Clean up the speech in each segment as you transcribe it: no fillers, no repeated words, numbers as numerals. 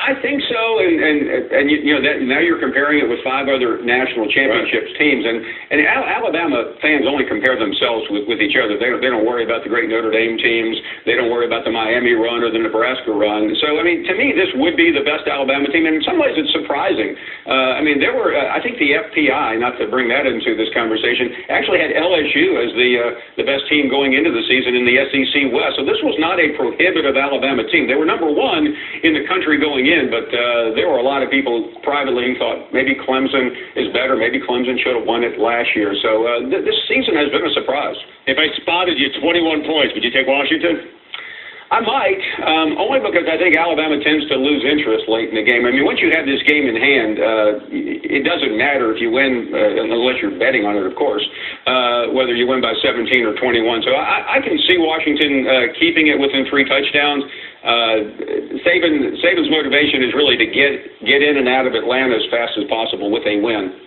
I think so, and you know that now you're comparing it with 5 other national championships teams, and Alabama fans only compare themselves with each other. They don't worry about the great Notre Dame teams. They don't worry about the Miami run or the Nebraska run. So I mean, to me, this would be the best Alabama team, and in some ways, it's surprising. I mean, there were I think the FPI, not to bring that into this conversation, actually had LSU as the best team going into the season in the SEC West. So this was not a prohibitive Alabama team. They were number 1 in the country going in, but there were a lot of people privately who thought maybe Clemson is better, maybe Clemson should have won it last year. So this season has been a surprise. If I spotted you 21 points, would you take Washington? I might, only because I think Alabama tends to lose interest late in the game. I mean, once you have this game in hand, it doesn't matter if you win, unless you're betting on it, of course, whether you win by 17 or 21. So I can see Washington keeping it within 3 touchdowns. Saban's motivation is really to get in and out of Atlanta as fast as possible with a win.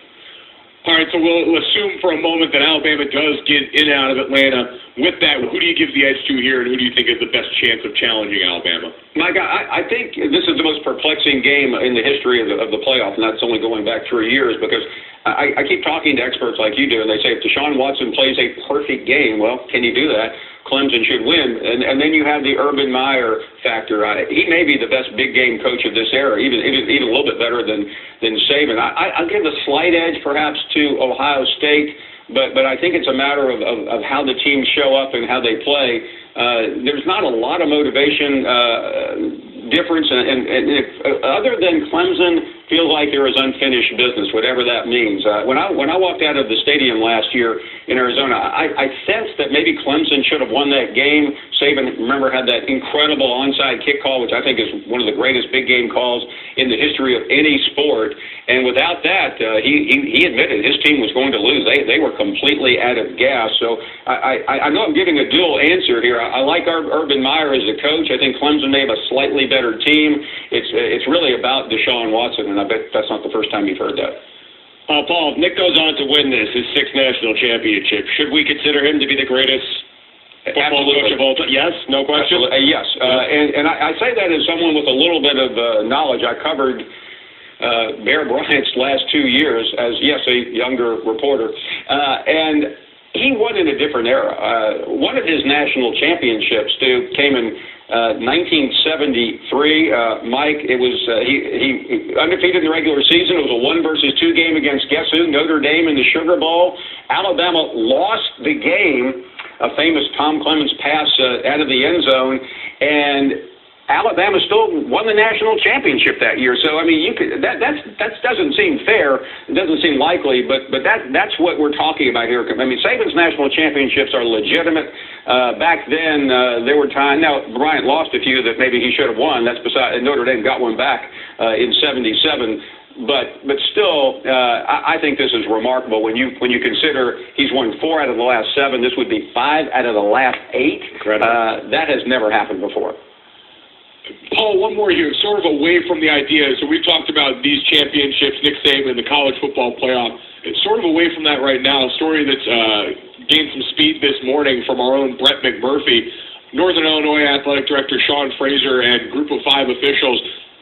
All right, so we'll assume for a moment that Alabama does get in and out of Atlanta. With that, who do you give the edge to here, and who do you think is the best chance of challenging Alabama? Mike, I think this is the most perplexing game in the history of the playoff, and that's only going back 3 years, because I keep talking to experts like you do, and they say if Deshaun Watson plays a perfect game, well, can you do that? Clemson should win. And then you have the Urban Meyer factor. He may be the best big game coach of this era, even a little bit better than Saban. I'll give the slight edge perhaps to Ohio State, but I think it's a matter of how the teams show up and how they play. There's not a lot of motivation difference, and if, other than Clemson feels like there is unfinished business, whatever that means. When I walked out of the stadium last year in Arizona, I sensed that maybe Clemson should have won that game. Saban, remember, had that incredible onside kick call, which I think is one of the greatest big game calls in the history of any sport. And without that, he admitted his team was going to lose. They were completely out of gas. So I know I'm giving a dual answer here. I like Urban Meyer as a coach. I think Clemson may have a slightly better team. It's really about Deshaun Watson, and I bet that's not the first time you've heard that. Paul, if Nick goes on to win his 6th national championship, should we consider him to be the greatest football coach of all time? Yes, no question? Yes, and I say that as someone with a little bit of knowledge. I covered Bear Bryant's last 2 years as, yes, a younger reporter, and he won in a different era. One of his national championships, Stu, came in 1973. Mike, it was he undefeated in the regular season. It was a 1-versus-2 game against guess who? Notre Dame in the Sugar Bowl. Alabama lost the game. A famous Tom Clements pass out of the end zone, and Alabama still won the national championship that year. So I mean, that doesn't seem fair. It doesn't seem likely, but that's what we're talking about here. I mean, Saban's national championships are legitimate. Back then, there were times. Now Bryant lost a few that maybe he should have won. That's beside. Notre Dame got one back in '77. But still, I think this is remarkable when you consider he's won 4 out of the last 7. This would be 5 out of the last 8. That has never happened before. Paul, one more here, sort of away from the idea. So we've talked about these championships, Nick Saban, the college football playoff. It's sort of away from that right now. A story that's gained some speed this morning from our own Brett McMurphy. Northern Illinois Athletic Director Sean Fraser and Group of 5 officials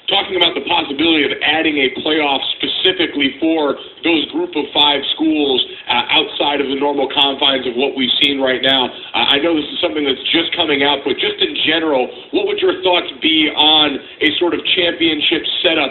talking about the possibility of adding a playoff specifically for those Group of 5 schools outside of the normal confines of what we've seen right now. I know this is something that's just coming out, but just in general, what would your thoughts be on a sort of championship setup